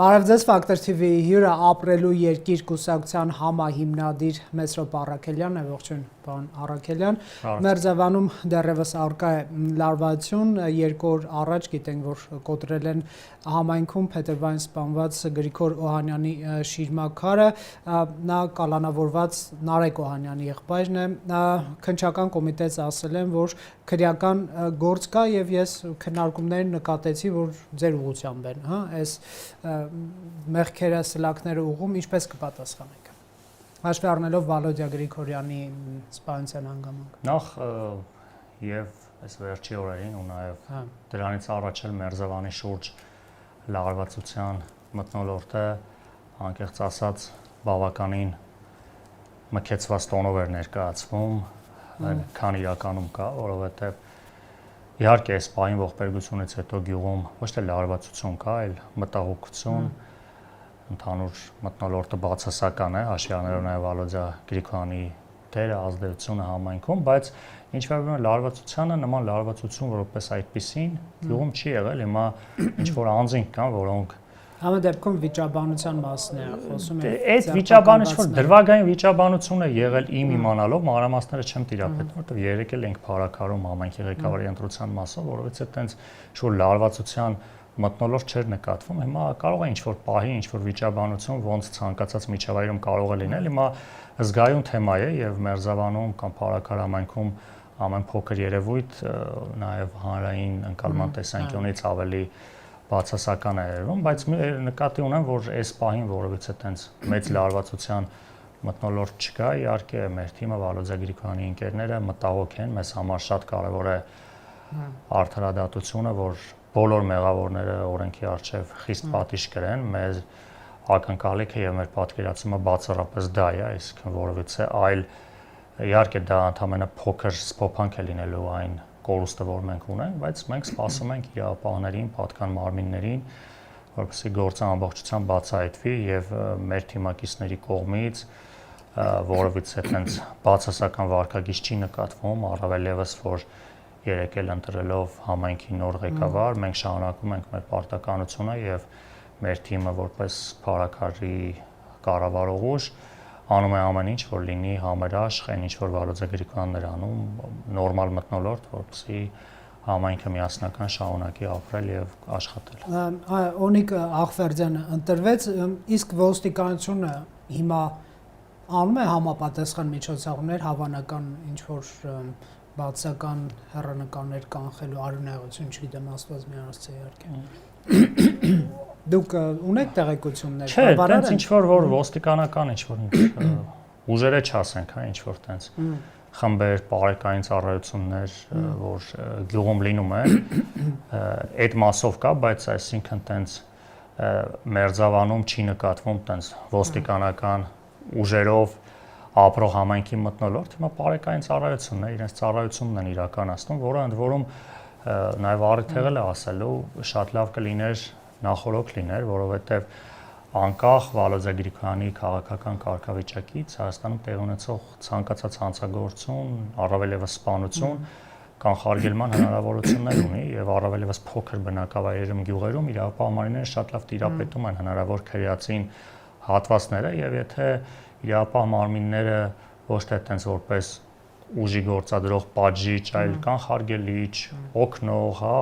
Բարև ձեզ, Ֆակտոր TV-ի հյուրը ապրելու երկիր կուսակցության համահիմնադիր Մեսրոպ Առաքելյանն է, ողջույն պարոն Առաքելյան։ Մերձավանում դեռևս առկա է լարվածություն, 2 օր առաջ գիտենք, որ կոտրել են համայնքում Փետրվարին սպանված Գրիգոր Օհանյանի շիրմաքարը, նա կալանավորված Նարեկ Օհանյանի եղբայրն է, քննչական կոմիտեից ասել են, որ քրեական գործ կա եւ ես քննարկումներին նկատեցի, որ ձեր ուղղությամբ են, այս մեղքերը, սլաքները ուղում, ինչպես կպատասխանեք։ Հաշվի առնելով Վալոդիա Գրիգորյանի սպանության հանգամանքը։ Նախ եւ այս վերջի օրերին ու նաեւ դրանից առաջ էլ Մերձավանի շուրջ լարվածության մթնոլորտը անկեղծ ասած բավականին մքեցված տոնով էր ներկայացվում, քան իրականում կա, որովհետեւ իհարկե այս պահին ողբերգությունից հետո գյուղում ոչ թե լարվածություն կա, այլ մտահոգություն, ընդհանուր մթնոլորտը բացասական է, հաշվի առնելով նաև Վալոդիա Գրիգորյանի դերը, ազդեցությունը համայնքում, բայց ինչ վերաբերում է լարվածությանը, նման լարվածություն որպես այդպիսին գյուղում չի եղել, հիմա ինչ որ անձինք կան, որոնք Համը դեպքում վիճաբանության մասն է խոսում է։ Այդ վիճաբանությունը դրվագային վիճաբանություն է եղել իմ իմանալով, մանրամասները չեմ տիրապետում, որովհետև երեք էլ ենք փառակարում համայնքի ղեկավարի ընտրության մասով, որովհետև այդտենց շուտ լարվածության մթնոլորտ չէր նկատվում։ Հիմա կարող է ինչ-որ պահի, ինչ-որ վիճաբանություն ոնց ցանկացած միջավայրում կարող է լինել։ Հիմա զգայուն թեմա է եւ Մերձավանում կամ փառակար համայնքում ամեն փոքր երևույթ նաեւ հանրային ընկալման տեսանկյունից ավելի բացասական է երևում, բայց նկատի ունեմ, որ այս պահին որովհետեւ այտենց մեծ լարվածության մթնոլորտ չկա, իհարկե մեր թիմը Վալոդիա Գրիգորյանի ընկերները մտահոգ են, մեզ համար շատ կարևոր է արդարադատությունը, որ բոլոր մեղավորները օրենքի առջև խիստ պատիժ կրեն, մեր ակնկալիքը եւ մեր պատկերացումը բացառապես դա է, այսինքն որովհետեւ այլ իհարկե դա ընդհանրապես փոքր սփոփանք է լինելու այն կորուստը, որ մենք ունենք, բայց մենք սպասում ենք իրավապահներին, պատկան մարմիններին, որպեսզի գործը ամբողջությամբ բացահայտվի եւ մեր թիմակիցների կողմից որովից այդպես բացասական վարկագիծ չի նկատվում, առավել եւս որ երեք էլ ընտրելով համայնքի նոր ղեկավար, մենք շարունակում ենք մեր պարտականությունը եւ մեր թիմը որպես փառաքարի կառավարող ուժ անում է ամեն ինչ, որ լինի համերաշխ, այն ինչ որ Վալոդիա Գրիգորյանն էր անում, նորմալ մթնոլորտ, որպեսզի համայնքը միասնական շարունակի ապրել եւ աշխատել։ Օնիկ Աղվերդյանը ընտրվեց, իսկ ոստիկանությունը հիմա անում է համապատասխան միջոցառումներ, հավանական ինչ որ բացական հեռանկարներ կանխելու արյունահեղություն, չգիտեմ, Աստված միանոցի իհարկե։ Դուք ունեք տեղեկություններ, բավարար է։ Ինչ որ ոստիկանական ինչ որ ուժերը չասենք, հա, ինչ որ տենց խմբեր, բարեկային ծառայություններ, որ գյուղում լինում է, այդ մասով կա, բայց այսինքն տենց Մերձավանում չի նկատվում տենց ոստիկանական ուժերով ապրող համայնքի մթնոլորտ, հիմա բարեկային ծառայությունն է, իրենց ծառայությունն են իրականացնում, որը ընդ որում նաև առիթ եղել է ասելու շատ լավ կլիներ նախորոք լիներ, որովհետև անկախ Վալոդիա Գրիգորյանի քաղաքական կարգավիճակից Հայաստանում տեղի ունեցող ցանկացած հանցագործություն, առավել եւս սպանություն կանխարգելման հնարավորություններ ունի եւ առավել եւս փոքր բնակավայրերում գյուղերում իրավապահ շատ լավ տիրապետում են հնարավոր քրեացին հատվածները եւ եթե իրավապահ մարմինները ոչ թե այտենց որպես ուժի գործադրող պատժիչ, այլ կանխարգելիչ, օգնող, հա,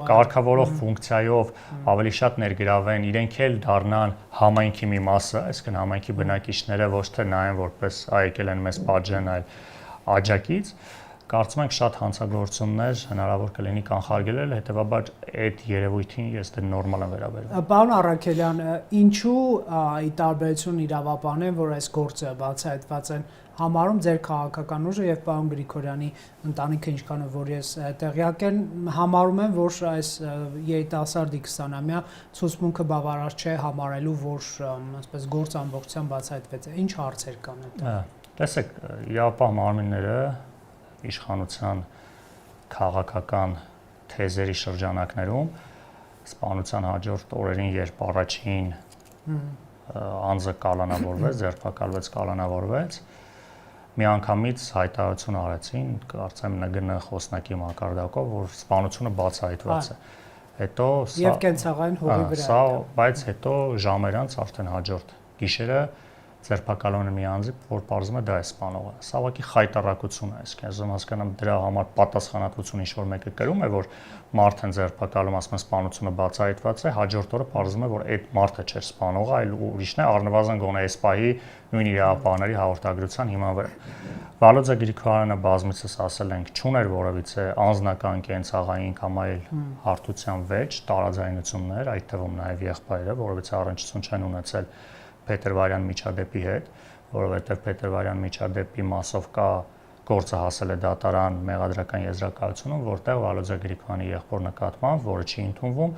կարգավորող ֆունկցիայով ավելի շատ ներգրավեն, իրենք էլ դառնան համայնքի մի մասը, այսինքն համայնքի բնակիչները ոչ թե նայեն որպես եկել են մեզ պատժեն, այլ աջակից, կարծում ենք շատ հանցագործություններ հնարավոր կլինի կանխարգելել, հետեւաբար այդ երևույթին ես դեռ նորմալ եմ վերաբերվում։ Պարոն Առաքելյան, ինչու ի տարբերություն իրավապահներին, որ այս գործը բացահայտված են համարում ձեր քաղաքական ուժը եւ պարոն Գրիգորյանի ընտանիքը ինչքան որ ես տեղյակ եմ, համարում են, որ այս երիտասարդի 20-ամյա ցուցմունքը բավարար չէ համարելու, որ այսպես գործ ամբողջությամբ բացահայտվեց։ Ինչ հարցեր կան այդ։ Տեսեք, իրավապահ մարմինները իշխանության քաղաքական թեզերի շրջանակներում սպանության հաջորդ օրերին, երբ առաջին անձը կալանավորվեց, ձերբակալվեց, կալանավորվեց, միանգամից հայտարարություն արեցին, կարծեմ ՆԳՆ խոսնակի մակարդակով, որ սպանությունը բացահայտված է։ Հետո եւ կենցաղային հողի վրա։ Սա, բայց հետո ժամեր անց արդեն հաջորդ գիշերը ձերբակալում է մի անձի, որ պարզվում է դա է սպանողը։ Սա ուղղակի խայտառակություն է, այսինքն ես հասկանում դրա համար պատասխանատվություն ինչ-որ մեկը կրում է, որ մարդն ձերբակալում, ասում են սպանությունը բացահայտված է, հաջորդ օրը պարզվում է, որ այդ մարդը չէր սպանողը, այլ ուրիշն է, առնվազն գոնե այս պահի նույն իրավապահների հաղորդագրության հիման վրա։ Վալոդզա Գրիգորյանը բազմիցս ասել ենք, չուներ որևիցե անձնական կենցաղային կամ այլ հարթության վեճ, տարաձայնություններ, այդ թվում նաև եղբայրը, որովհետեւ առնչություն չեն ունեցել Փետրվարյան միջադեպի հետ, որովհետև Փետրվարյան միջադեպի մասով կա գործը հասել է դատարան մեղադրական եզրակացությունում, որտեղ Վալոդզա Գրիգորյանի եղբոր նկատմամբ, որը չի ընդունվում,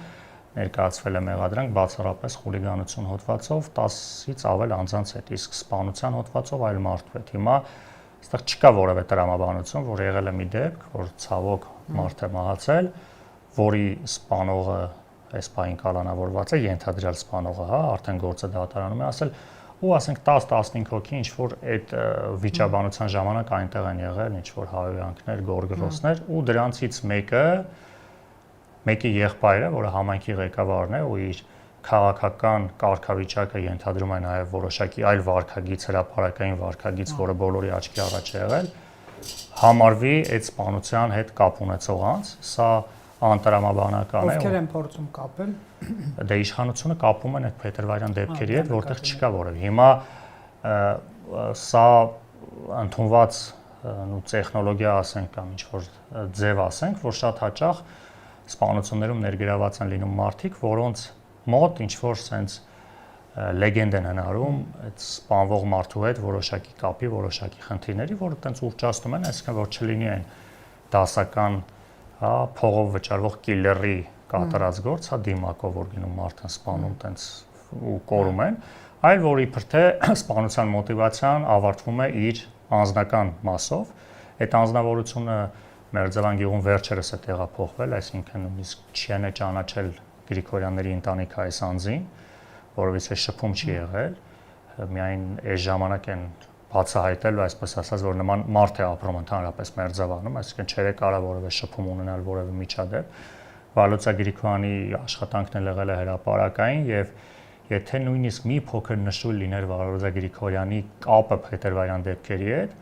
ներկայացվել է մեղադրանք բացառապես խուլիգանություն հոդվածով 10-ից ավել անձանց հետ, իսկ սպանության հոդվածով այլ մարդու հետ։ Հիմա այստեղ չկա որևէ տրամաբանություն, որ եղել է մի դեպք, որ ցավոք մարդ է մահացել, որի սպանողը այս պահին կալանավորված է, ենթադրյալ սպանողը, հա, արդեն գործը դատարանում է ասել, ու ասենք 10-15 հոգի ինչ որ այդ վիճաբանության ժամանակ այնտեղ են եղել, ինչ որ հայոյանքներ, գորգռոսներ, ու դրանցից մեկի եղբայրը, որը համայնքի ղեկավարն է, ու իր քաղաքական կարգավիճակը ենթադրում է նաև որոշակի այլ վարքագիծ, հրապարակային վարքագիծ, որը բոլորի աչքի առաջ է եղել, համարվի այդ սպանության հետ կապ ունեցող անձ, սա անտրամաբանական է։ Ովքեր են փորձում կապել։ Դե իշխանությունը կապում են այդ Փետրվարյան դեպքերի հետ, որտեղ չկա որևէ։ Հիմա սա ընդունված ու տեխնոլոգիա ասենք կամ ինչ որ ձև ասենք, որ շատ հաճախ սպանություններում ներգրաված են լինում մարդիկ, որոնց մոտ ինչ որ sense լեգենդ են հնարում այդ սպանվող մարդու հետ որոշակի կապի, որոշակի խնդիրների, որը տենց ուռճացնում են, այսինքն որ չլինի այն դասական հա փողով վճարվող կիլլերի կատարած գործ, հա դիմակով որ գնում մարդն սպանում տենց ու կորում են, այլ որ իբր թե սպանության մոտիվացիան ավարտվում է իր անձնական մասով, այդ անձնավորությունը Մերձավան գյուղում վերջերս է տեղափոխվել, այսինքն նույնիսկ չեն ճանաչել Գրիգորյանների ընտանիքը այս անձին, որովհետեւ շփում չի եղել, միայն այս ժամանակ են բացահայտել, այսպես ասած, որ նման մարդ է ապրում ընդհանրապես Մերձավանում, այսինքն չէր կարող որևէ շփում ունենալ որևէ միջադեպ։ Վալոդզա Գրիգորյանի աշխատանքն էլ եղել է հրապարակային եւ եթե նույնիսկ մի փոքր նշույլ լիներ Վալոդզա Գրիգորյանի կապը Փետրվարյան դեպքերի հետ,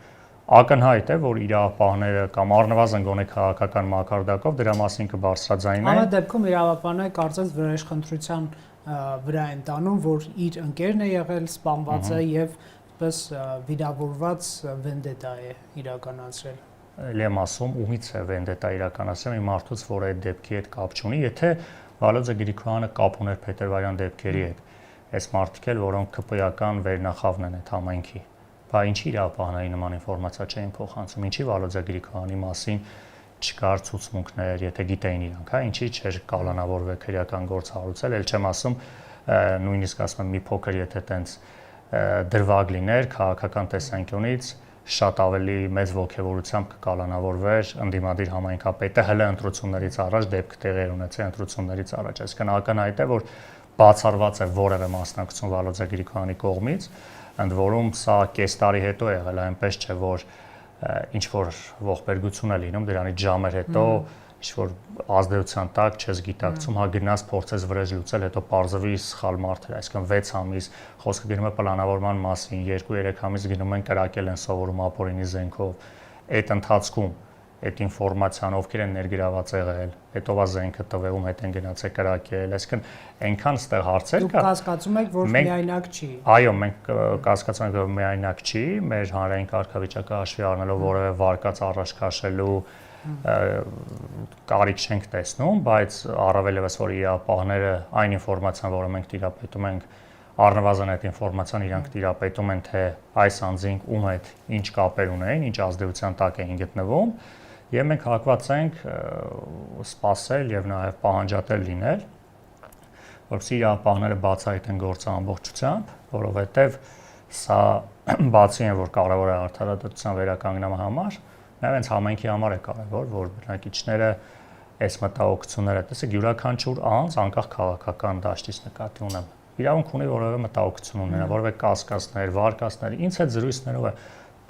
ակնհայտ է, որ իրավապահները կամ առնվազն գոնե քաղաքական մակարդակով դրա մասին կբարձրաձայնեն։ Ամեն դեպքում իրավապահները կարծես վրեժխնդրության վրա են տանում, որ իր ընկերն է եղել, սպանված է եւ պես վիրավորված վենդետա է իրականացրել։ Լեմ ասում, ումից է վենդետա իրականացրել մի մարդուց, որ այդ դեպքի հետ կապ չունի, եթե Վալոդզա Գրիգորյանը կապ ուներ Փետրվարյան դեպքերի հետ, այս մարդիկ էլ, որոնք ԿՊ-ական վերնախավն են այդ համայնքի, բա ինչի իրավապահների նման ինֆորմացիա չէին փոխանցում, ինչի Վալոդզա Գրիգորյանի մասին չկար ցուցմունքներ, եթե գիտեին իրանք, հա, ինչի չէր կալանավորվել քրեական գործ հարուցել, ել չեմ ասում, նույնիսկ ասում եմ մի փոքր եթե տենց դրվագ լիներ քաղաքական տեսանկյունից շատ ավելի մեծ ողջավորությամբ կկալանավորվեր ընդդիմադիր համայնքապետը հələ ընտրություններից առաջ դեպք տեղի ունեցել ընտրություններից առաջ, այսինքն ակնհայտ է, որ բացառված է որևէ մասնակցություն Վալոդզա Գրիգորյանի կողմից, ընդ որում սա կես տարի հետո եղել է, այնպես չէ, որ ինչ որ ողբերգություն է լինում դրանից ժամեր հետո ինչ որ ազդեցության տակ չես գիտակցում, հա գնաս փորձես վրեժ լուծել, հետո parzavի սխալ մարդ էր, այսինքն 6 ամիս խոսքը գնում է պլանավորման մասին, 2-3 ամիս գնում են կրակել են սովորում ապօրինի զենքով, այդ ընթացքում այդ ինֆորմացիան ովքեր են ներգրաված եղել, հետո վա զենքը տվեում հետ են գնացել կրակել, այսինքն այնքան ստեղ հարցեր կա։ Դուք կասկածում եք, որ միայնակ չի։ Այո, մենք կասկածում ենք, որ միայնակ չի, մեր հանրային կարգավիճակը հաշվի առնելով որևէ վարկած առաջ քաշելու կարիք չենք տեսնում, բայց առավել եւս որ իրավապահները այն ինֆորմացիան, որը մենք տիրապետում ենք, առնվազն այդ ինֆորմացիան իրանք տիրապետում են, թե այս անձինք ում հետ ինչ կապեր ունեն, ինչ ազդեցության տակ էին գտնվում, եւ մենք հակված ենք սպասել եւ նաեւ պահանջատել լինել, որպեսզի իրավապահները բացահայտեն գործը ամբողջությամբ, որովհետեւ սա բացի այն որ կարեւոր է արդարադատության վերականգնման համար, նաեւ հենց համայնքի համար է կարեւոր, որ բնակիչները այս մտահոգությունները, տեսեք, յուրաքանչյուր անձ անկախ քաղաքական դաշտից նկատի ունեմ, իրավունք ունի որևէ մտահոգություն ունենա, որևէ կասկածներ, վարկածներ, ինձ հետ զրույցներով է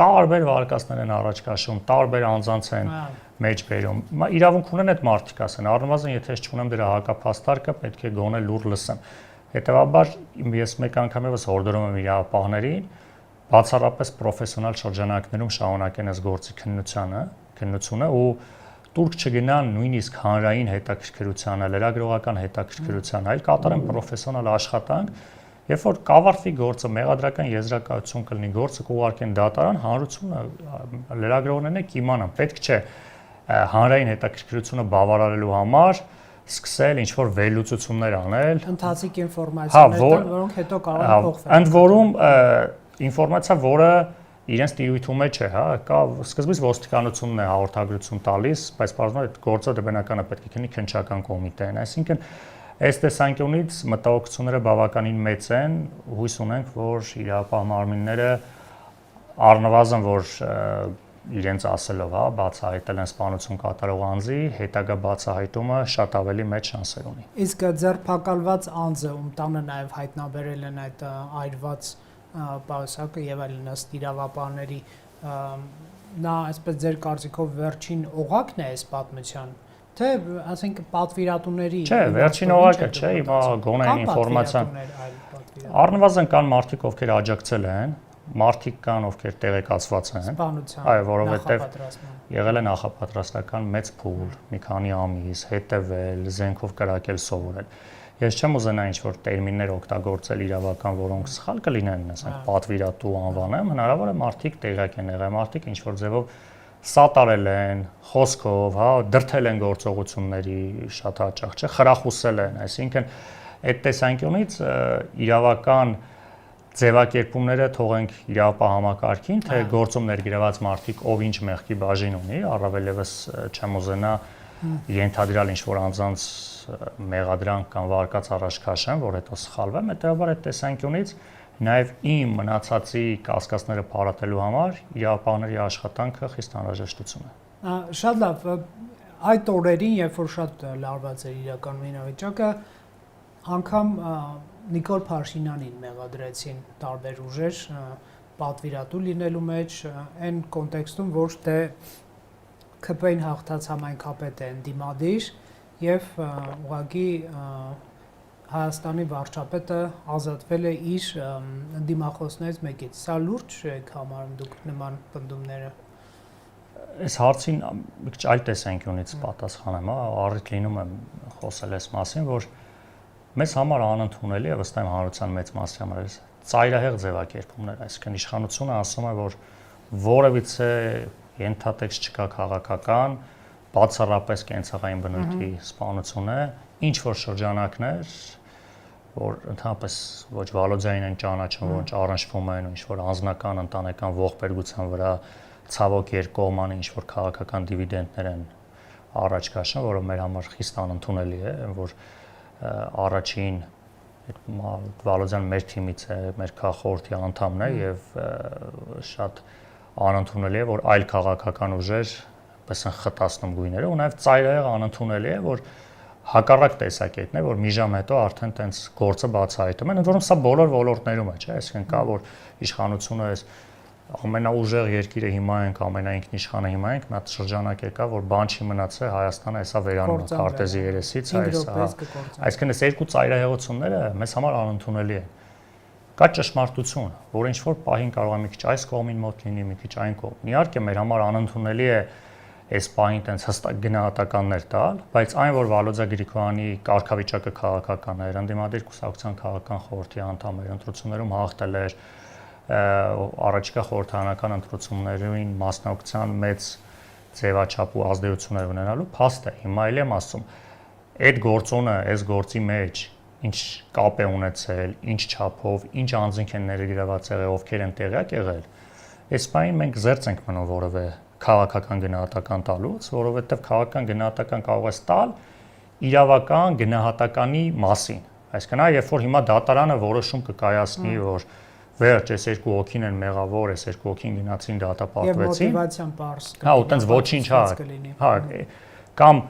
տարբեր վարկածներ են առաջ քաշում, տարբեր անձանց են մեջ բերում։ Իրավունք ունեն այդ մարդիկ ասեն, առնվազն եթե ես չունեմ դրա հակափաստարկը, պետք է գոնե լուր լսեմ։ Հետևաբար ես մեկ անգամ եւս հորդորում եմ իրավապահներին բացառապես պրոֆեսիոնալ շրջանակներում շարունակեն այս գործի քննությունը ու տուրք չգնան նույնիսկ հանրային հետաքրքրությանը, լրագրողական հետաքրքրությանը, այլ կատարեն պրոֆեսիոնալ աշխատանք, երբ որ կավարտվի գործը, մեղադրական եզրակացություն կլինի, գործը կուղարկեն դատարան, հանրությունը լրագրողներն կիմանան, պետք չէ հանրային հետաքրքրությունը բավարարելու համար սկսել ինչ-որ վերլուծություններ անել, ընթացիկ ինֆորմացիաներ, որոնք հետո կարող են փոխվել։ Ընդ որում ինֆորմացիա, որը իրենց տիրույթում է չէ, հա, կա սկզբից ոստիկանությունն է հաղորդագրություն տալիս, բայց բարձրացնում այդ գործը բնականաբար պետք է քննի քննչական կոմիտեն, այսինքն այս տեսանկյունից մտահոգությունները բավականին մեծ են, հույս ունենք, որ իրավապահ մարմինները առնվազն որ իրենց ասելով, հա, բացահայտել են սպանություն կատարող անձի, հետագա բացահայտումը շատ ավելի մեծ շանսեր ունի։ Իսկ ձերբակալված անձը, ում տանը նաև հայտնաբերել են այդ այրված պայուսակը եւ այլն ըստ իրավապահների, նա այսպես ձեր կարծիքով վերջին օղակն է այս պատմության, թե ասենք պատվիրատուների Չէ, վերջին օղակը չէ, հիմա գոնե այն ինֆորմացիան առնվազն կան մարդիկ, ովքեր աջակցել են, մարդիկ կան, ովքեր տեղեկացված են, այո, որովհետև եղել է նախապատրաստական մեծ փուլ, մի քանի ամիս, հետևել, զենքով կրակել, սովորել։ Ես չեմ ուզենա ինչ-որ տերմիններ օգտագործել իրավական, որոնք սխալ կլինեն, ասենք պատվիրատու անվանեմ, հնարավոր է մարդիկ տեղյակ են եղել, մարդիկ ինչ-որ ձևով սատարել են, խոսքով, հա, դրդել են գործողությունների շատ հաճախ, չէ, խրախուսել են, այսինքն այդ տեսանկյունից իրավական ձևակերպումները թողենք իրավապահ համակարգին, թե գործում ներգրաված մարդիկ ով ինչ մեղքի բաժին ունի, առավել եւս չեմ ուզենա ենթադրալ ինչ-որ անձանց մեղադրանք կամ վարկած առաջ քաշեն, որ հետո սխալվեմ, հետեւաբար այդ տեսանկյունից նաև իմ մնացածի կասկածները փարատելու համար իրավապահների աշխատանքը խիստ անհրաժեշտություն է։ Շատ լավ, այդ օրերին, երբ որ շատ լարված էր իրականում իրավիճակը, անգամ Նիկոլ Փաշինյանին մեղադրեցին տարբեր ուժեր պատվիրատու լինելու մեջ, այն կոնտեքստում, որ թե ԿՊ-ին հաղթած համայնքապետ է ընդդիմադիր եւ ուղղակի Հայաստանի վարչապետը ազատվել է իր դիմախոսներից մեկից։ Սա լուրջ եք համարում դուք նման պնդումները։ Այս հարցին մի քիչ այլ տեսանկյունից պատասխանեմ, հա, առիթ լինում եմ խոսել այս մասին, որ մեզ համար անընդունելի է, վստահ եմ հանրության մեծ մասի համար է ծայրահեղ ձևակերպումներ, այսինքն իշխանությունը ասում է, որ որևիցե ենթատեքստ չկա քաղաքական, բացառապես կենցաղային բնույթի սպանություն է, ինչ որ շրջանակներ, որ ընդհանրապես ոչ Վալոդյանին են ճանաչում, ոչ առնչվում են ինչ որ անձնական ընտանեկան ողբերգության վրա ցավոք երկկողմանի ինչ որ քաղաքական դիվիդենդներ են առաջ քաշում, որը մեր համար խիստ անընդունելի է, որ առաջին Վալոդյան մեր թիմից է, մեր քաղաքորդի անդամն է եւ շատ անընդունելի է, որ այլ քաղաքական ուժեր պես են խտացնում գույները ու նաեւ ծայրահեղ անընդունելի է, որ հակառակ տեսակետն է, որ մի ժամ հետո արդեն տենց գործը բացահայտում են, ընդ որում սա բոլոր ոլորտներում է, չէ՞, այսինքն կա որ իշխանությունը այս ամենաուժեղ երկիրը հիմա ենք, ամենաինքնիշխանը հիմա ենք, մի հատ շրջանակ եկա, որ բան չի մնացել, Հայաստանը հեսա վերանում է քարտեզի երեսից, այսինքն այս երկու ծայրահեղությունները մեզ համար անընդունելի են։ Կա ճշմարտություն, որ ինչ որ պահին կարող է մի քիչ այս կողմին մոտ լինի, մի քիչ այն կողմին։ Իհարկե մեր համար անընդունելի է այս պահին տենց հստակ գնահատականներ տալ, բայց այն որ Վալոդյա Գրիգորյանի կարգավիճակը քաղաքական էր, ընդդիմադիր կուսակցության քաղաքական խորհրդի անդամ էր, ընտրություններում հաղթել էր, առաջիկա խորհրդարանական ընտրություններին մասնակցության մեծ ձևաչափ ու ազդեցություններ ունենալու փաստ է։ Հիմա էլ եմ ասում, այդ գործոնը, այս գործի մեջ ինչ կապ է ունեցել, ինչ չափով, ինչ անձինք են ներգրաված եղել, ովքեր են տեղյակ եղել, այս բանին մենք զերծ ենք մնում որևէ քաղաքական գնահատական տալուց, որովհետև քաղաքական գնահատական կարող է տալ իրավական գնահատականի մասին։ Այսինքն, երբ որ հիմա դատարանը որոշում կկայացնի, որ վերջ այս երկու հոգին են մեղավոր, այս երկու հոգին գնացին դատապարտվեցին։ Եվ մոտիվացիան པարս։ Հա, ու տենց ոչինչ, հա, կամ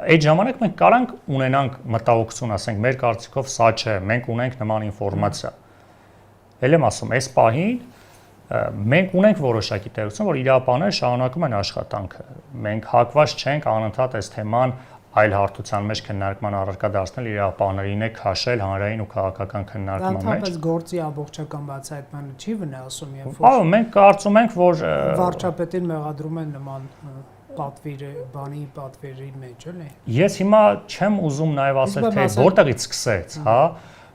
այդ ժամանակ մենք կարանք ունենանք մտահոգություն, ասենք, մեր կարծիքով սա չէ, մենք ունենք նման ինֆորմացիա։ Էլ եմ ասում, այս պահին մենք ունենք որոշակի տեղեկություն, որ իրավապահները շարունակում են աշխատանքը։ Մենք հակված չենք անընդհատ այս թեման այլ հարթության մեջ քննարկման առարկա դարձնել, իրավապահներին է քաշել հանրային ու քաղաքական քննարկման մեջ։ Ընդհանրապես գործի ամբողջական բացահայտմանը չի վնասում, եւ որ մենք կարծում ենք, որ վարչապետին մեղադրում են նման պատվերի մեջ, էլի։ Ես հիմա չեմ ուզում նաև ասել, թե որտեղից սկսեց, հա,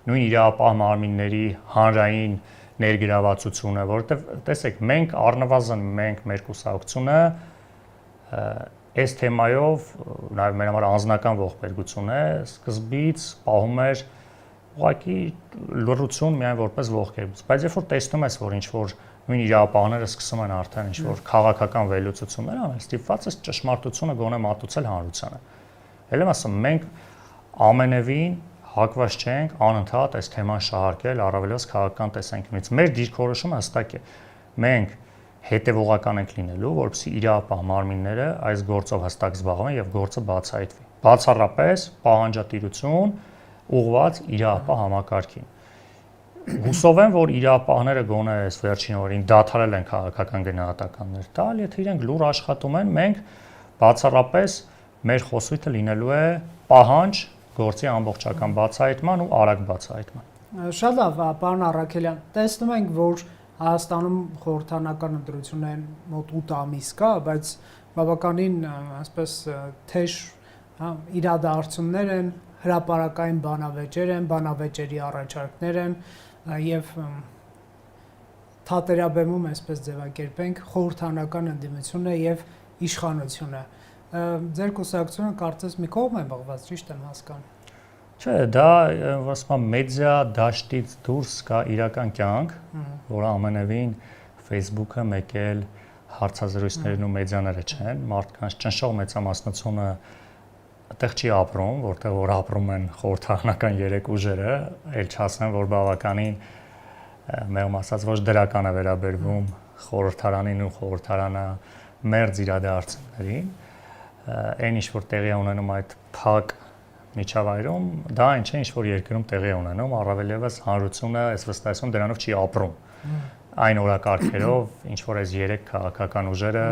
նույն իրավապահ մարմինների հանրային ներգրավվածությունը, որովհետև տեսեք, մենք առնվազն մեր կուսակցությունը այս թեմայով նաև մեր համար անձնական ողբերգություն է, սկզբից պահում էր ուղղակի լրություն միայն որպես ողբերգություն, բայց երբ որ տեսնում ես, որ ինչ որ նույն իրավապահները սկսում են արդեն ինչ որ քաղաքական վերլուծություններ անել, ստիպված ես ճշմարտությունը գոնե մատուցել հանրությանը։ Էլ եմ ասում, մենք ամենևին հակված չենք անընդհատ այս թեման շահարկել առավելևս քաղաքական տեսանկյունից։ Մեր դիրքորոշումը հստակ է։ Մենք հետևողական ենք լինելու, որպեսզի իրավապահ մարմինները այս գործով հստակ զբաղվեն եւ գործը բացահայտվի։ Բացառապես պահանջատիրություն ուղղված իրավապահ համակարգին։ Հուսով եմ, որ իրավապահները գոնե այս վերջին օրերին դադարել են քաղաքական գնահատականներ տալ, եթե իրենք լուր աշխատում են, մենք բացառապես մեր խոսույթը լինելու է պահանջ գործի ամբողջական բացահայտման ու արագ բացահայտման։ Շատ լավ, պարոն Առաքելյան, տեսնում ենք, որ Հայաստանում խորհրդարանական ընտրություններ մոտ 8 ամիս կա, բայց բավականին, ասես, թեժ իրադարձություններ են, հրապարակային բանավեճեր են, բանավեճերի առաջարկներ են եւ թատերաբեմում, այսպես ձևակերպենք, խորհրդարանական ընդդիմությունը եւ իշխանությունը։ Ձեր կուսակցությունը կարծես մի կողմ է մղված, ճիշտ եմ հասկանում։ Չէ, դա ասում եմ մեդիա դաշտից դուրս կա իրական կյանք, որը ամենևին Facebook-ը մեկ էլ հարցազրույցներն ու մեդիաները չեն, մարդկանց ճնշող մեծամասնությունը այդտեղ չի ապրում, որտեղ որ ապրում են խորհրդարանական երեք ուժերը, ել չասեմ, որ բավականին մեղմ ասած ոչ դրական է վերաբերվում խորհրդարանին ու խորհրդարանը մերձ իրադարձություններին, այն ինչ որ տեղի ունենում այդ փակ միջավայրում, դա այն չէ, ինչ որ երկրում տեղի ունենում, առավելևս հանրությունը այս վստահություն դրանով չի ապրում։ Այն օրակարգերով, ինչ որ այս երեք քաղաքական ուժերը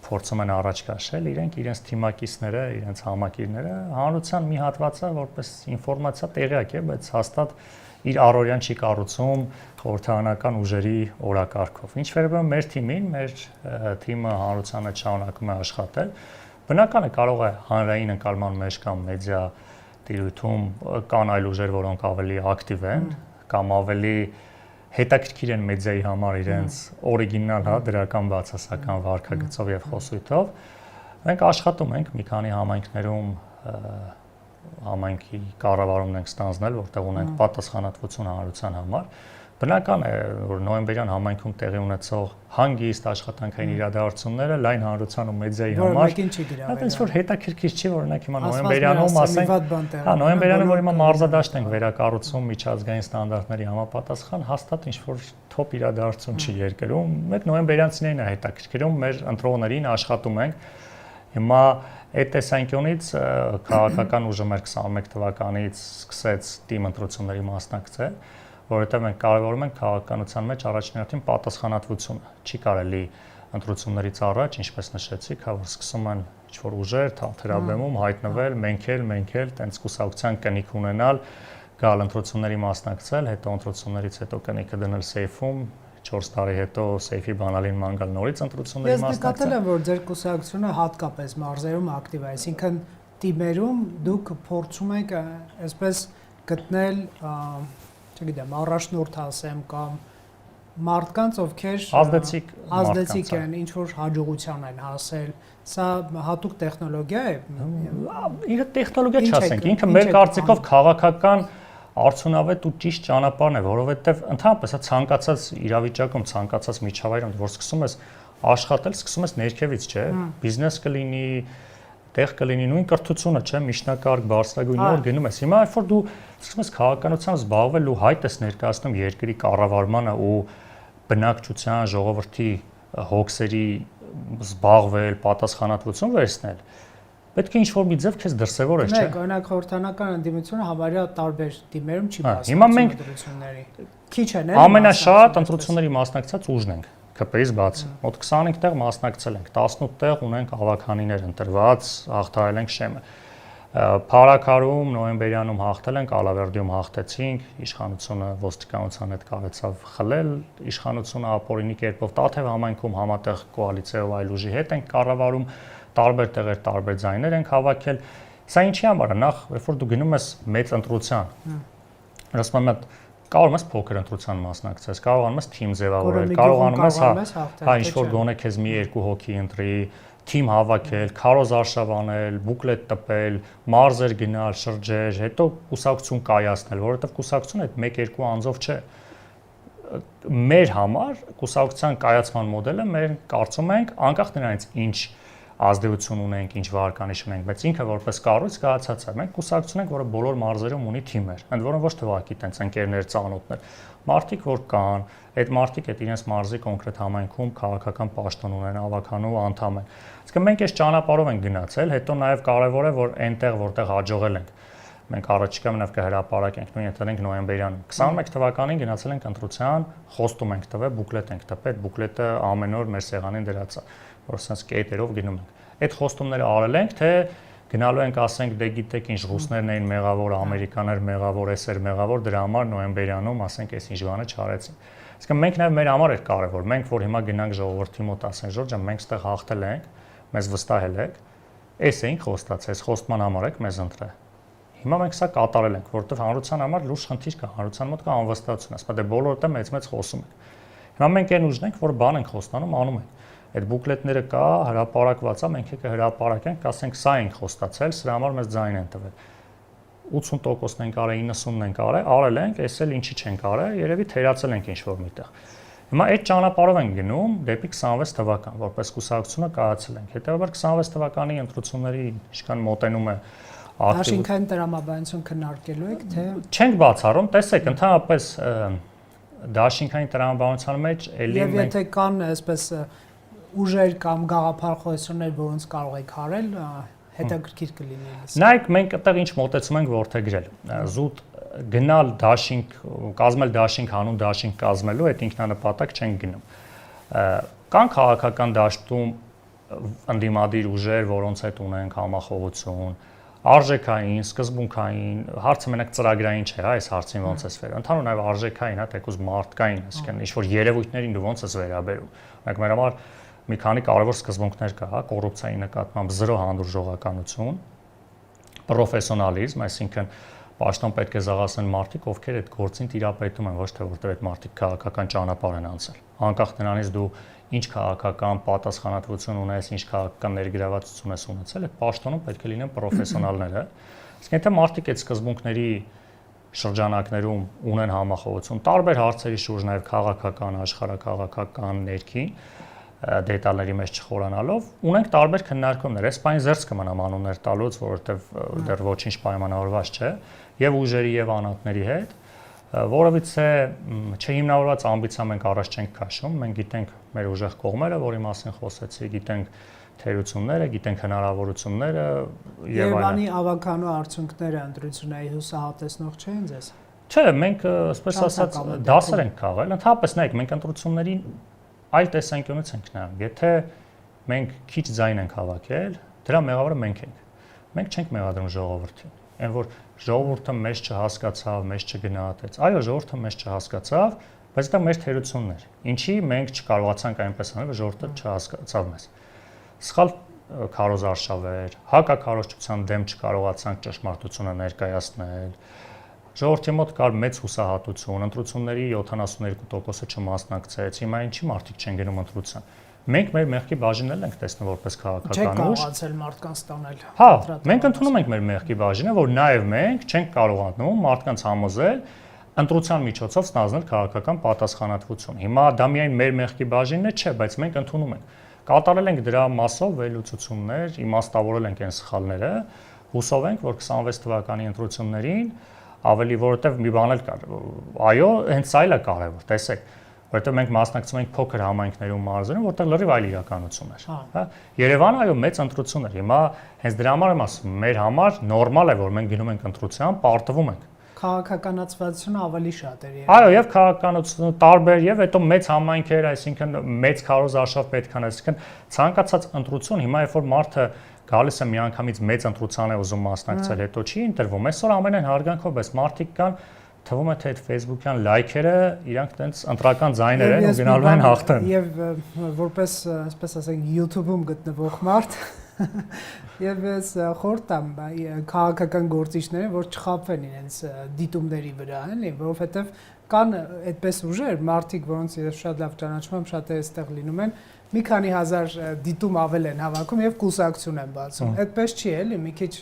փորձում են առաջ քաշել, իրենց թիմակիցները, իրենց համակիրները, հանրության մի հատվածը որպես ինֆորմացիա տեղյակ է, բայց հաստատ իր առօրյան չի կառուցում խորհրդարանական ուժերի օրակարգով։ Ինչ վերաբերում մեր թիմին, մեր թիմը հանրությանը շարունակում է աշխատել։ Բնական է, կարող է հանրային ընկալման մեջ կամ մեդիա տիրույթում կան այլ ուժեր, որոնք ավելի ակտիվ են կամ ավելի հետաքրքիր են մեդիայի համար իրենց օրիգինալ, հա, դրական բացասական վարքագծով եւ խոսույթով։ Մենք աշխատում ենք մի քանի համայնքներում համայնքի կառավարումն ենք ստանձնել, որտեղ ունենք պատասխանատվություն հանրության համար։ Բնական է, որ նոյեմբերյան համայնքում տեղի ունեցող հանգիստ աշխատանքային իրադարձությունները լայն հանրության ու մեդիայի համար այդպես որ հետաքրքիր չի, որ օրինակ հիմա նոյեմբերյանում ասենք, հա, նոյեմբերյանը, որ հիմա մարզադաշտ ենք վերակառուցում միջազգային ստանդարտների համապատասխան, հաստատ ինչ որ թոփ իրադարձություն չի երկրում։ Մեկ նոյեմբերյանցիներին է հետաքրքրում, մեր ընտրողներին աշխատում ենք։ Հիմա այդ տեսանկյունից քաղաքական ուժը մեր 21 թվականից սկսեց թիմ ընտրությունների մասնակցել, որովհետև մենք կարևորում ենք քաղաքականության մեջ առաջին հերթին պատասխանատվությունը։ Չի կարելի ընտրություններից առաջ, ինչպես նշեցիք, հա, որ սկսում են ինչ-որ ուժեր թատերաբեմում հայտնվել, մենք էլ տենց կուսակցության կնիք ունենալ, գալ ընտրությունների մասնակցել, հետո ընտրություններից հետո կնիքը դնել սեյֆում, 4 տարի հետո սեյֆի բանալին ման գալ նորից ընտրությունների մասնակցել։ Ես նկատել եմ, որ ձեր կուսակցությունը հատկապես մարզերում ակտիվ է, այսինքն թիմերում դուք փորձում եք այսպես գտնել չգիտեմ, առաջնորդ ասեմ կամ մարդկանց, ովքեր ազդեցիկ են, ինչ որ հաջողության են հասել, սա հատուկ տեխնոլոգիա է։ Ինքը տեխնոլոգիա չասենք, ինքը մեր կարծիքով քաղաքական արդյունավետ ու ճիշտ ճանապարհն է, որովհետև ընդհանրապես ցանկացած իրավիճակում, ցանկացած միջավայրում, որ սկսում ես աշխատել, սկսում ես ներքևից, չէ՞, բիզնես կլինի, տեղ կլինի նույն կրթությունը, չէ՞, միջնակարգ, բարձրագույն նոր գնում ես։ Հիմա երբ որ դու սկսում ես քաղաքականությամբ զբաղվել ու հայտ ես ներկայացնում երկրի կառավարմանը ու բնակչության, ժողովրդի հոգսերի զբաղվել, պատասխանատվություն վերցնել, պետք է ինչ-որ մի ձև քեզ դրսևորես, չէ՞։ Օրինակ խորհրդանական ընդդիմությունը համարյա տարբեր թիմերում չի Հիմա մենք ընտրությունների։ Քիչ են, ամենաշատ ընտրությունների մասնակցած ուժն ենք, ԿՊ-ից բացի։ Մոտ 25 տեղ մասնակցել ենք, 18 տեղ ունենք ավականիներ ընտրված, հաղթարել ենք Շեմը։ Փարաքարում նոյեմբերյանում հաղթել ենք, Ալավերդիում հաղթեցինք, իշխանությունը ոստիկանության հետ կարեցավ խլել, իշխանությունը ապօրինի կերպով Տաթև համայնքում համատեղ կոալիցիայով այլ ուժի հետ ենք կառավարում, տարբեր տեղեր տարբեր ձայներ ենք հավաքել։ Սա ինչի համար է, նախ երբ որ դու գնում ես մեծ ընտրության, ասում եմ կարող ես փոքր ընտրության մասնակցես, կարողանում ես թիմ ձևավորել, կարողանում ես ինչ-որ գոնե քեզ մի երկու հոգի ընտրի, թիմ հավաքել, քարոզ արշավանել, բուկլետ տպել, մարզեր գնալ, շրջեր, հետո կուսակցություն կայացնել, որովհետև կուսակցությունը այդ 1-2 անձով չէ։ Մեր համար կուսակցության կայացման մոդելը մեր կարծում ենք, անկախ նրանից ինչ ազդեցություն ունենք, ինչ վարկանիշ ունենք, բայց ինքը որպես կառույց կայացած է։ Մենք կուսակցություն ենք, որը բոլոր մարզերում ունի թիմեր, ընդ որում ոչ թե ուղղակի տենց ընկերներ, ծանոթներ, մարդիկ որ կան, այդ մարդիկ այդ իրենց մարզի կոնկրետ համայնքում քաղաքական պաշտոն ունեն, ավականու անդամ են։ Իսկ մենք այս ճանապարհով ենք գնացել, հետո նաև կարևոր է, որ այնտեղ, որտեղ հաջողել ենք, մենք առաջիկա մնավ կհրապարակենք, նույն ընտրենք նոյեմբերյանում։ 21 թվականին գնացել ենք ընտրության, խոստում ենք տվել, բուկլետ ենք տվել, այդ բուկլետը ամեն օր մեր սեղանին դրած է, որ ասած կետերով գնում ենք։ Այդ խոստումները արել ենք, թե գնալու ենք ասենք դե գիտեք ինչ ռուսներն էին մեղավոր, ամերիկաներ մեղավոր, էսեր մեղավոր, դրա համար նոյեմբերյանում ասենք այս ինչ բանը չարեցին։ Իսկ մենք նաև մեր համար էր կարևոր, մենք որ հիմա գնանք ժողովրդի մոտ ասենք Ժորժա, մենք ստեղ հաղթել ենք, մեզ վստահել եք, էս էինք խոստացել, այս խոստման համար եք մեզ ընտրել։ Հիմա մենք սա կատարել ենք, որովհետև հանրության համար լուրջ խնդիր կա, հանրության մոտ կա անվստահություն, ասում դե բոլորը մեծ խոսում են։ Հիմա մենք այն ուժն ենք, որ բան ենք խոստանում, անում ենք։ Այդ բուկլետները կա, հրապարակված է, մենք եկե հրապարակենք, ասենք սա ենք խոստացել, սրա համար մեզ ձայն են տվել։ 80%-ն ենք արել, 90%-ն ենք արել ենք, էս էլ ինչի չենք արել, երևի թերացել ենք ինչ-որ միտեղ։ Հիմա այդ ճանապարհով ենք գնում դեպի 26 թվական, որպես կուսակցությունը կայացել ենք։ Հետևաբար 26 թվականի ընտրությունների ինչքան մոտենում է Դաշինքային տրամաբանություն քննարկելու եք, թե չենք բացառում, տեսեք, ընդհանրապես դաշինքային տրամաբանության մեջ էլի մենք եթե կան այսպես ուժեր կամ գաղափարախոսություններ, որոնց կարող եք հարել, հետաքրքիր կլինի։ Նայեք, մենք այդտեղ ինչ մոտեցում ենք որդեգրել։ Զուտ գնալ դաշինք, կազմել դաշինք, հանուն դաշինք կազմելու, այդ ինքնանպատակ չենք գնում։ Կան քաղաքական դաշտում ընդդիմադիր ուժեր, որոնց հետ ունենք համախոհություն, արժեքային, սկզբունքային, հարցը մենակ ծրագրային չէ, այս հարցին ոնց ես վերաբերում։ Ընդհանուր նաև արժեքային, թեկուզ մարդկային, այսինքն ինչ-որ երևույթներին դու ոնց ես վերաբերում։ Մենք մեր համար մի քանի կարևոր սկզբունքներ կա, կոռուպցիայի նկատմամբ զրո հանդուրժողականություն, պրոֆեսիոնալիզմ, այսինքն պաշտոն պետք է զաղացնեն մարդիկ, ովքեր այդ գործին տիրապետում են, ոչ թե որտեղ այդ մարդիկ քաղաքական ճանապարհ են անցել։ Անկախ նրանից դու ինչ քաղաքական պատասխանատվություն ունես, ինչ քաղաքական ներգրավվածություն ես ունեցել, այդ պաշտոնում պետք է լինեն պրոֆեսիոնալները։ Իսկ եթե մարդիկ այդ սկզբունքների շրջանակներում ունեն համախոհություն, տարբեր հարցերի շուրջ նաև քաղաքական, աշխարհակաղակական, ներքին դետալների մեջ չխորանալով, ունենք տարբեր քննարկումներ։ Այս բանի զերծ կմնամ անուններ տալուց, որովհետև դեռ ոչինչ պայմանավորված չէ, եւ ուժերի եւ անհատների հետ, որովհետեւ չհիմնավորված ամբիցիա մենք առաջ չենք քաշում, մենք գիտենք մեր ուժեղ կողմերը, որի մասին խոսեցի, գիտենք թերությունները, գիտենք հնարավորությունները եւ այլն։ Երևանի ավականու արդյունքները ընտրությունների հուսահատեցնող չեն ձեզ։ Չէ, մենք այսպես ասած դասեր ենք քաղել, ընդհանրապես նայեք, մենք ընտրություններին այլ տեսանկյունից ենք նայում։ Եթե մենք քիչ ձայն ենք հավաքել, դրա մեղավորը մենք ենք։ Մենք չենք մեղադրում ժողովրդին։ Այն որ ժողովուրդը մեզ չհասկացավ, մեզ չգնահատեց։ Այո, ժողովուրդը մեզ չհասկացավ, բայց դա մեր թերությունն էր։ Ինչի մենք չկարողացանք այնպես անել, որ ժողովուրդը չհասկացավ մեզ։ Սխալ քարոզարշավեր, հակաքարոզչության դեմ չկարողացանք ճշմարտությունը ներկայացնել։ Ժողովրդի մոտ կար մեծ հուսահատություն, ընտրությունների 72%-ը չմասնակցեց, հիմա ինչի մարդիկ չեն գնում ընտրության։ Մենք մեր մեղքի բաժինն ենք տեսնում որպես քաղաքական ուժ։ Չենք կարողացել մարդկանց տանել։ Հա, մենք ընդունում ենք մեր մեղքի բաժինը, որ նաև մենք չենք կարողանում մարդկանց համոզել ընտրության միջոցով ստանձնել քաղաքական պատասխանատվություն։ Հիմա դա միայն մեր մեղքի բաժինն է, չէ, բայց մենք ընդունում ենք։ Կատարել ենք դրա մասով վերլուծություններ, իմաստավորել ենք այն սխալները, հուսով ենք, որ 26 թվականի ընտրություններին ավելի որովհետև մի բան էլ կար։ Այո, հենց սա էլ է կարևոր, տեսեք։ որովհետեւ մենք մասնակցում ենք փոքր համայնքներում մարզերում, որտեղ լրիվ այլ իրականություն էր, հա։ Երևանը այո մեծ ընտրություն էր։ Հիմա հենց դրա համար եմ ասում, մեր համար նորմալ է, որ մենք գնում ենք ընտրության, պարտվում ենք։ Քաղաքականացվածությունը ավելի շատ էր։ Այո, եւ քաղաքականությունը տարբեր եւ հետո մեծ համայնքեր, այսինքն մեծ քարոզարշավ պետք է, այսինքն ցանկացած ընտրություն հիմա երբ որ մարդը գալիս է միանգամից մեծ ընտրության է ուզում մասնակցել, հետո չի ընտրվում։ Այսօր ամենայն հարգանքով էս մարդիկ կան, թվում է թե այդ Facebook-յան լայքերը իրանք տենց ընտրական ձայներ են ու գնալու են հաղթեն։ Եվ որպես, այսպես ասենք, YouTube-ում գտնվող մարդ եւ ես խորտ եմ քաղաքական գործիչներին, որ չխաբվեն իրենց դիտումների վրա, էլի, որովհետեւ կան այդպես ուժեր, մարդիկ, որոնց ես շատ լավ ճանաչում եմ, շատ այստեղ լինում են, մի քանի հազար դիտում ավել են հավաքում եւ կուսակցություն են բացում։ Այդպես չի, էլի, մի քիչ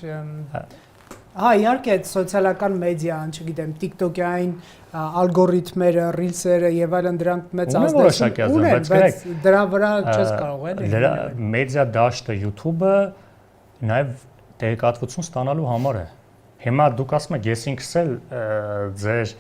Հա, իհարկե, սոցիալական մեդիան, չգիտեմ, TikTok-ային ալգորիթմերը, ռիլսերը եւ այլն դրանք մեծ ազդեցություն ունեն, բայց դրա վրա չես կարող էլի։ Դրա մեդիա դաշտը YouTube-ը նաեւ տեղեկատվություն ստանալու համար է։ Հիմա դուք ասում եք, ես ինքս էլ ձեր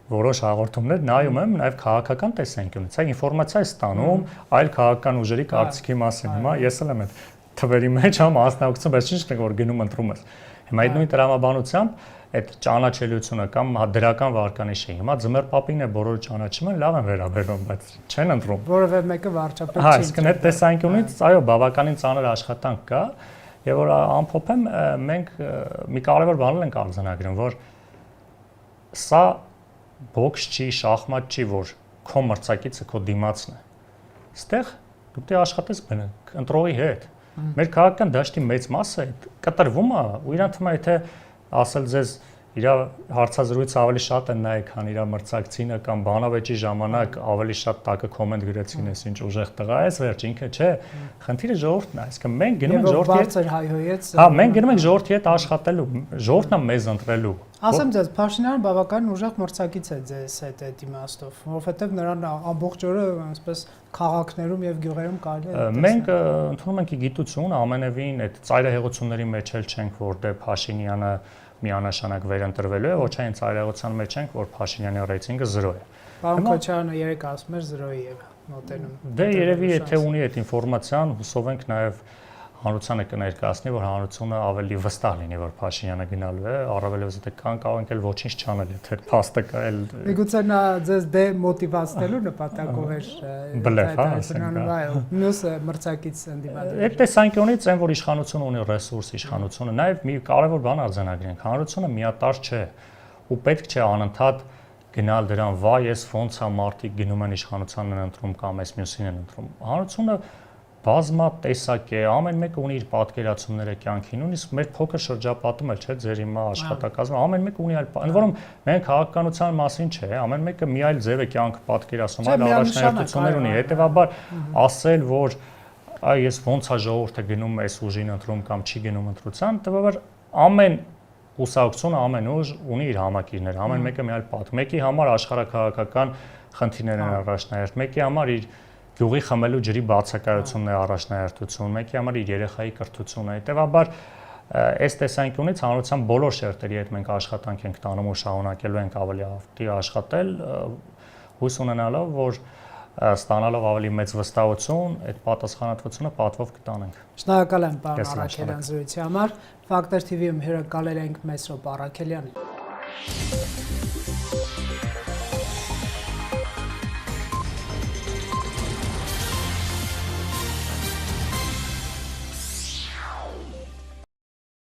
որոշ հաղորդումներ նայում եմ նաեւ քաղաքական տեսանկյունից, այ ինֆորմացիա է ստանում այլ քաղաքական ուժերի կարծիքի մասին։ Հիմա ես էլ եմ այդ թվերի մեջ համ մասնակցում, բայց ինչ չենք որ գնում ընտրում ես։ Հիմա այդ նույն տրամաբանությամբ այդ ճանաչելիությունը կամ դրական վարկանիշը հիմա ձմեռ պապին է բոլորը ճանաչում են, լավ են վերաբերվում, բայց չեն ընտրում։ Որովհետեւ մեկը վարչապետ չի։ Հա, իսկ այդ տեսանկյունից այո, բավականին ծանր աշխատանք կա, եւ որ ամփոփեմ, մենք մի կարևոր բան ենք արձանագրում, որ սա բոքս չի, շախմատ չի, որ քո մրցակիցը քո դիմացն է։ Ստեղ դու պետք է աշխատես ընտրողի հետ։ Մեր քաղաքական դաշտի մեծ մասը կտրվում է ու իրան թվում է թե ասել ձեզ իր հարցազրույցը ավելի շատ են նայեք, քան իր մրցակցինը կամ բանավեճի ժամանակ ավելի շատ տակը կոմենտ գրեցին, ես ինչ ուժեղ տղա ես, վերջ ինքը չէ, խնդիրը ժողովուրդն է, այսինքն մենք գնում ենք ժողովրդի հետ հայհոյեց։ Հա, մենք գնում ենք ժողովրդի հետ աշխատելու, ժողովուրդն է մեզ ընտրելու։ Ասեմ ձեզ, Փաշինյանը բավական ուժեղ մրցակից է ձեզ այդ իմաստով, որովհետև նրան ամբողջ օրը այսպես քաղաքներում եւ գյուղերում կարելի է։ Մենք ընդունում ենք գիտություն, ամենևին այդ ծայրահեղությունների մեջ էլ չենք, որտեղ Փաշինյանը միանշանակ վերընտրվելու է, ոչ այն ծայրահեղության մեջ ենք, որ Փաշինյանի ռեյտինգը 0 է։ Պարոն Քոչարյանը երեք ասում էր 0-ի է մոտենում։ Դե երևի եթե ունի այդ ինֆորմացիան, հուսով ենք նաեւ հանրությանը կներկայացնի, որ հանրությունը ավելի վստահ լինի, որ Փաշինյանը գնալու է, առավելևս եթե կան կարող ենք էլ ոչինչ չանել, եթե փաստը կա էլ։ Միգուցե նա ձեզ դեմոտիվացնելու նպատակով էր բլեֆ, մյուս մրցակից ընդդիմադիր։ Այդ տեսանկյունից այն, որ իշխանությունը ունի ռեսուրս, իշխանությունը նաև մի կարևոր բան արձանագրենք, հանրությունը միատարր չէ ու պետք չէ անընդհատ գնալ դրան, վայ, ես ոնց է մարդիկ գնում են իշխանությանն են ընտրում կամ այս մյուսին են ընտրում։ Հանրությունը բազմատեսակ է, ամեն մեկը ունի իր պատկերացումները կյանքին, նույնիսկ մեր փոքր շրջապատում էլ չէ, ձեր հիմա աշխատակազմը, ամեն մեկը ունի այլ, ընդ որում մենք քաղաքականության մասին չէ, ամեն մեկը մի այլ ձև է կյանքը պատկերացնում, այլ առաջնահերթություններ ունի, հետեւաբար ասել, որ այ ես ոնց է ժողովուրդը գնում այս ուժին ընտրում կամ չի գնում ընտրության, հետեւաբար ամեն կուսակցություն, ամեն ուժ ունի իր համակիրները, ամեն մեկը մի այլ պատ, մեկի համար աշխարհաքաղաքական խնդիրներ են առաջնահերթ, մեկի համար իր գյուղի խմելու ջրի բացակայությունն է առաջնահերթություն, մեկի համար իր երեխայի կրթությունը, հետեւաբար այս տեսանկյունից հանրության բոլոր շերտերի հետ մենք աշխատանք ենք տանում ու շարունակելու ենք ավելի ակտիվ աշխատել, հույս ունենալով, որ ստանալով ավելի մեծ վստահություն, այդ պատասխանատվությունը պատվով կտանենք։ Շնորհակալ եմ, պարոն Առաքելյան, զրույցի համար։ Factor TV-ում հյուրընկալել ենք Մեսրոպ Առաքելյանին։